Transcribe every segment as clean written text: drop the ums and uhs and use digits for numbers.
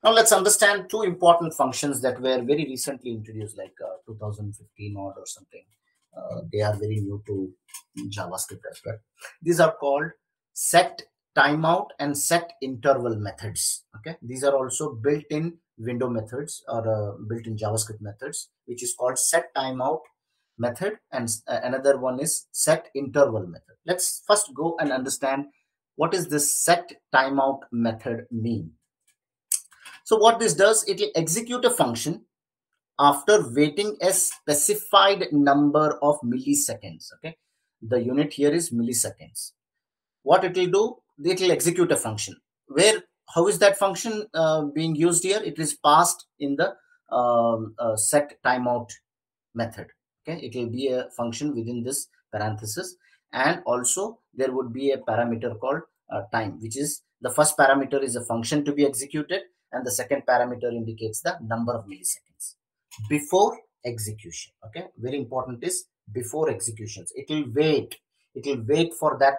Now let's understand two important functions that were very recently introduced, like 2015 odd or something. They are very new to JavaScript as well. These are called setTimeout and setInterval methods. Okay, these are also built-in window methods or built-in JavaScript methods, which is called setTimeout method, and another one is setInterval method. Let's first go and understand what is this setTimeout method mean. So what this does, it will execute a function after waiting a specified number of milliseconds. Okay, the unit here is milliseconds. What it will do, it will execute a function. Where, how is that function being used here? It is passed in the setTimeout method. Okay, it will be a function within this parenthesis, and also there would be a parameter called time, which is the first parameter is a function to be executed, and the second parameter indicates the number of milliseconds before execution. Okay, very important is before executions. It will wait for that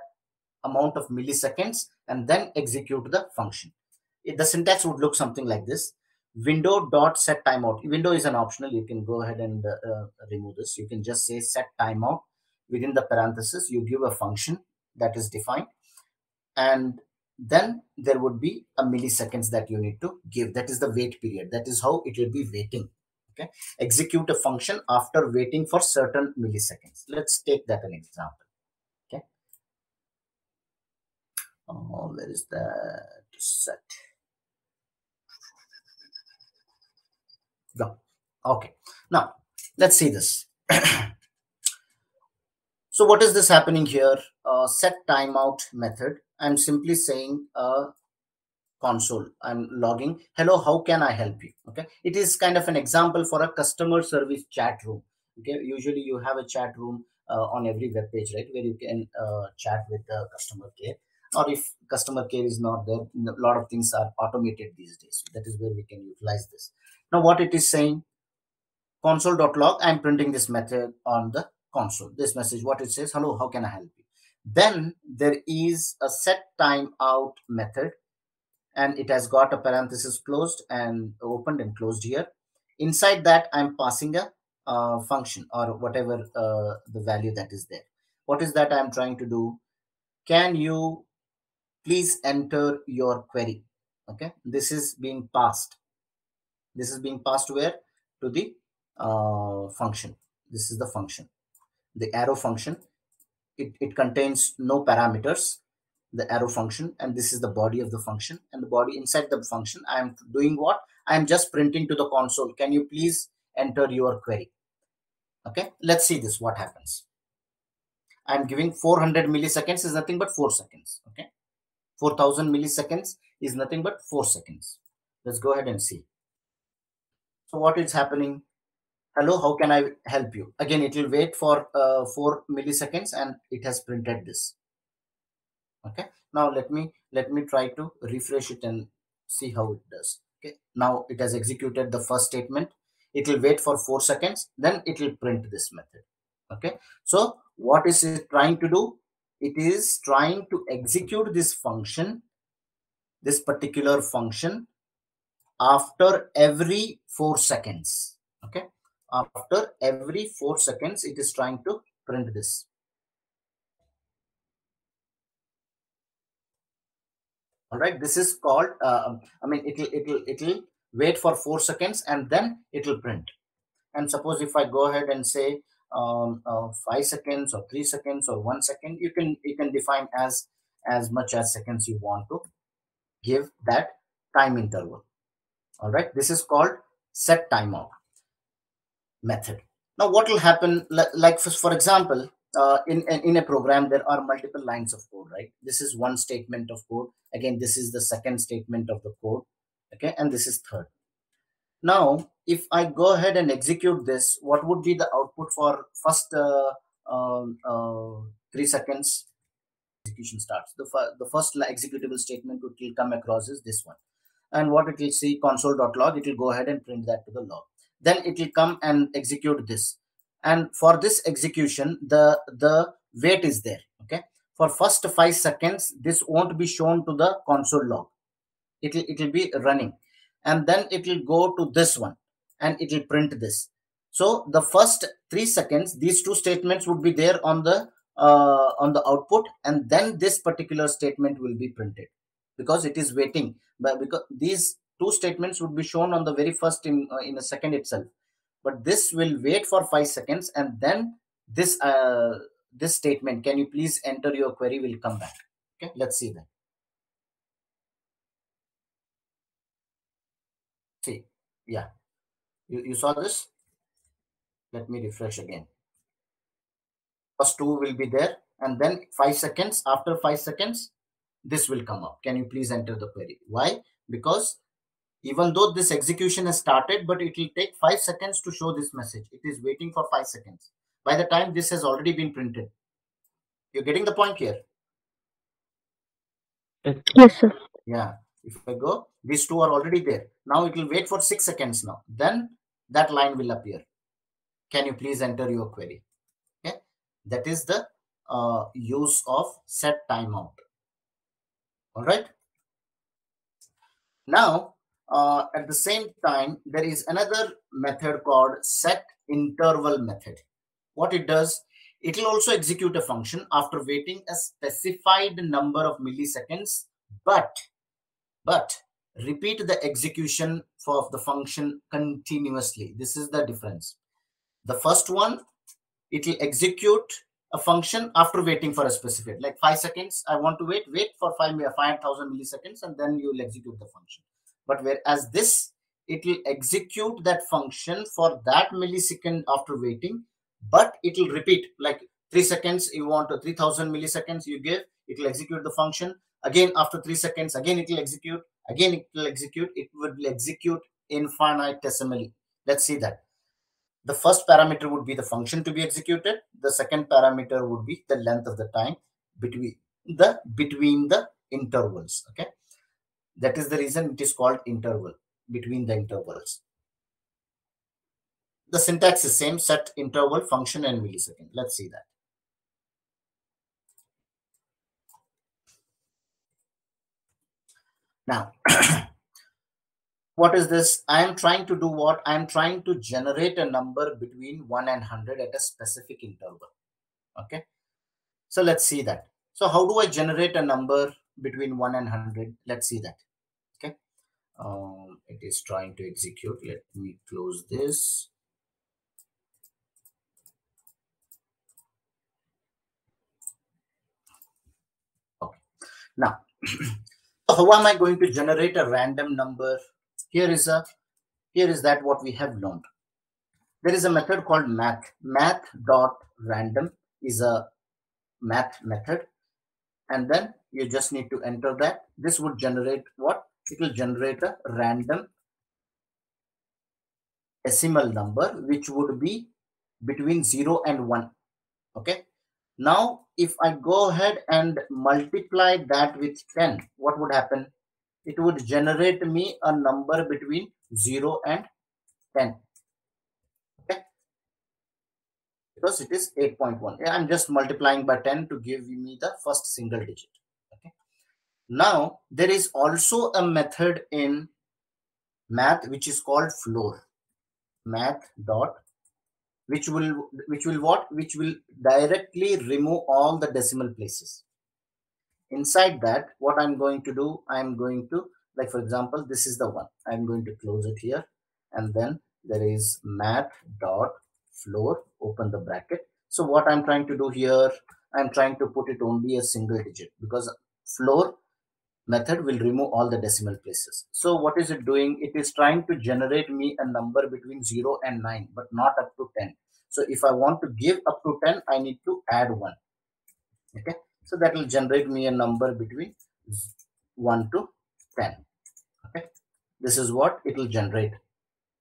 amount of milliseconds and then execute the function. The syntax would look something like this: window.setTimeout. Window is an optional. You can go ahead and remove this. You can just say setTimeout. Within the parenthesis, you give a function that is defined, and then there would be a milliseconds that you need to give. That is the wait period. That is how it will be waiting. Okay, execute a function after waiting for certain milliseconds. Let's take that an example. Okay, where is that set? Go. Okay, now let's see this. So what is this happening here? SetTimeout method. I'm simply saying console. I'm logging. Hello, how can I help you? Okay, it is kind of an example for a customer service chat room. Okay, usually you have a chat room on every web page, right, where you can chat with the customer care. Or if customer care is not there, a lot of things are automated these days. That is where we can utilize this. Now what it is saying, console.log, I'm printing this method on the console. This message, what it says, hello, how can I help you? Then there is a setTimeout method, and it has got a parenthesis closed and opened and closed here. Inside that, I'm passing a function or whatever the value that is there. What is that I'm trying to do? Can you please enter your query? Okay, this is being passed. This is being passed where? To the function. This is the function, the arrow function. It contains no parameters, the arrow function, and this is the body of the function. And the body, inside the function, I am doing what? I am just printing to the console, can you please enter your query? Okay, let's see this, what happens. I'm giving 400 milliseconds is nothing but 4 seconds. Okay, 4000 milliseconds is nothing but 4 seconds. Let's go ahead and see. So what is happening? Hello, how can I help you? Again, it will wait for 4 milliseconds, and it has printed this. Okay, now let me try to refresh it and see how it does. Okay, now it has executed the first statement. It will wait for 4 seconds, then it will print this method. Okay, so what is it trying to do? It is trying to execute this function, this particular function, after every 4 seconds. Okay, after every 4 seconds, it is trying to print this. All right, this is called I mean, it'll wait for 4 seconds and then it will print. And suppose if I go ahead and say 5 seconds or 3 seconds or 1 second, you can define as much as seconds you want to give that time interval. All right, this is called setTimeout method. Now what will happen, like for example, in a program there are multiple lines of code, right? This is one statement of code. Again, this is the second statement of the code. Okay, and this is third. Now if I go ahead and execute this, what would be the output for first 3 seconds? Execution starts. The first executable statement which will come across is this one, and what it will see, console.log, it will go ahead and print that to the log. Then it will come and execute this, and for this execution the wait is there. Okay, for first 5 seconds this won't be shown to the console log. It will be running, and then it will go to this one and it will print this. So the first 3 seconds, these two statements would be there on the output, and then this particular statement will be printed because it is waiting. But because these two statements would be shown on the very first in a second itself, but this will wait for 5 seconds, and then this statement, can you please enter your query, will come back. Okay, let's see that. See, yeah, you saw this. Let me refresh again. First two will be there, and then 5 seconds, after 5 seconds this will come up, can you please enter the query. Why? Because even though this execution has started, but it will take 5 seconds to show this message. It is waiting for 5 seconds. By the time this has already been printed. You're getting the point here? Yes, sir. Yeah. If I go, these two are already there. Now it will wait for 6 seconds now. Then that line will appear. Can you please enter your query? Okay. That is the use of set timeout. All right. Now, at the same time, there is another method called setInterval method. What it does, it will also execute a function after waiting a specified number of milliseconds, but repeat the execution of the function continuously. This is the difference. The first one, it will execute a function after waiting for a specific, like 5 seconds. I want to wait for 5,000 milliseconds, and then you will execute the function. But whereas this, it will execute that function for that millisecond after waiting, but it will repeat, like 3 seconds, you want 3,000 milliseconds, you give, it will execute the function. Again, after 3 seconds, again it will execute, again it will execute. It will execute infinitesimally. Let's see that. The first parameter would be the function to be executed. The second parameter would be the length of the time between the intervals. Okay, that is the reason it is called interval, between the intervals. The syntax is same: set interval, function, and millisecond. Let's see that. Now, what is this? I am trying to do what? I am trying to generate a number between 1 and 100 at a specific interval. Okay, so let's see that. So how do I generate a number between 1 and 100? Let's see that. Okay, it is trying to execute. Let me close this. Okay, now how am I going to generate a random number? Here is that what we have learned. There is a method called math.random is a math method, and then you just need to enter that. This would generate what? It will generate a random decimal number which would be between 0 and 1. Okay, now if I go ahead and multiply that with 10, what would happen? It would generate me a number between 0 and 10. Okay, because it is 8.1. I'm just multiplying by 10 to give me the first single digit. Okay, now there is also a method in math which is called floor. Math dot which will directly remove all the decimal places. Inside that, what I'm going to do, I'm going to, like for example, this is the one. I'm going to close it here, and then there is math dot floor, open the bracket. So what I'm trying to do here, I'm trying to put it only a single digit, because floor method will remove all the decimal places. So what is it doing? It is trying to generate me a number between 0 and 9, but not up to 10. So if I want to give up to 10, I need to add 1. Okay, so that will generate me a number between 1 to 10. Okay, this is what it will generate,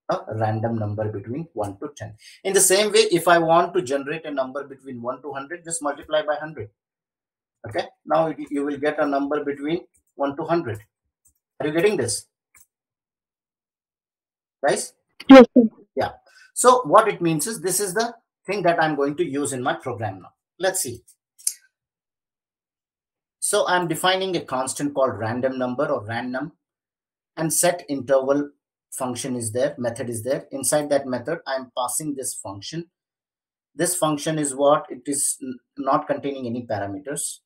a random number between 1 to 10. In the same way, if I want to generate a number between 1 to 100, just multiply by 100. Okay, now you will get a number between 1 to 100. Are you getting this, guys? Yes, sir. Yeah. So what it means is, this is the thing that I'm going to use in my program now. Let's see. So I'm defining a constant called random number, or random. and set interval function is there, method is there. Inside that method, I'm passing this function. This function is what it is, not containing any parameters.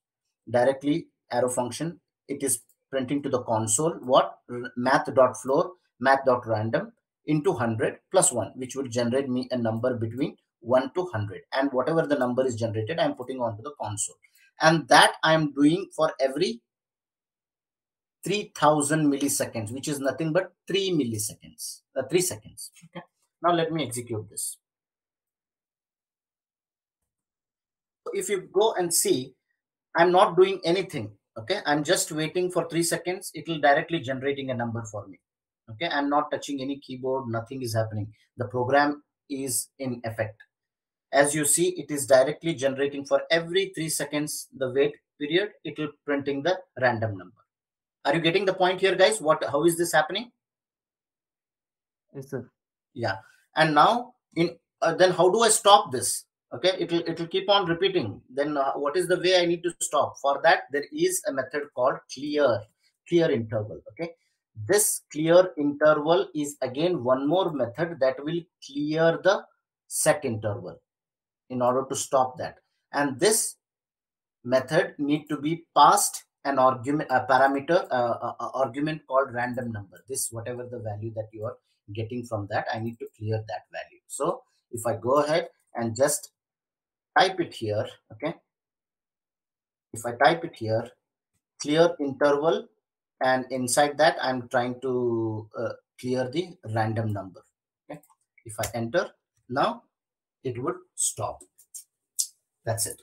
Directly arrow function. It is printing to the console what math.floor, math.random into 100 plus 1, which will generate me a number between 1 to 100. And whatever the number is generated, I'm putting onto the console. And that I'm doing for every 3000 milliseconds, which is nothing but 3 milliseconds, 3 seconds. Okay. Now let me execute this. If you go and see, I'm not doing anything. Okay, I'm just waiting for 3 seconds. It will directly generating a number for me. Okay, I'm not touching any keyboard. Nothing is happening. The program is in effect. As you see, it is directly generating for every 3 seconds. The wait period, it will printing the random number. Are you getting the point here, guys? How is this happening? Yes, sir. Yeah. And now then how do I stop this? Okay, it'll keep on repeating. Then what is the way I need to stop? For that, there is a method called clearInterval. Okay, this clearInterval is again one more method that will clear the setInterval in order to stop that. And this method need to be passed an argument, a parameter, argument called random number. This whatever the value that you are getting from that, I need to clear that value. So if I go ahead and just type it here, okay, if I type it here, clearInterval, and inside that I'm trying to clear the random number. Okay, if I enter now, it would stop. That's it.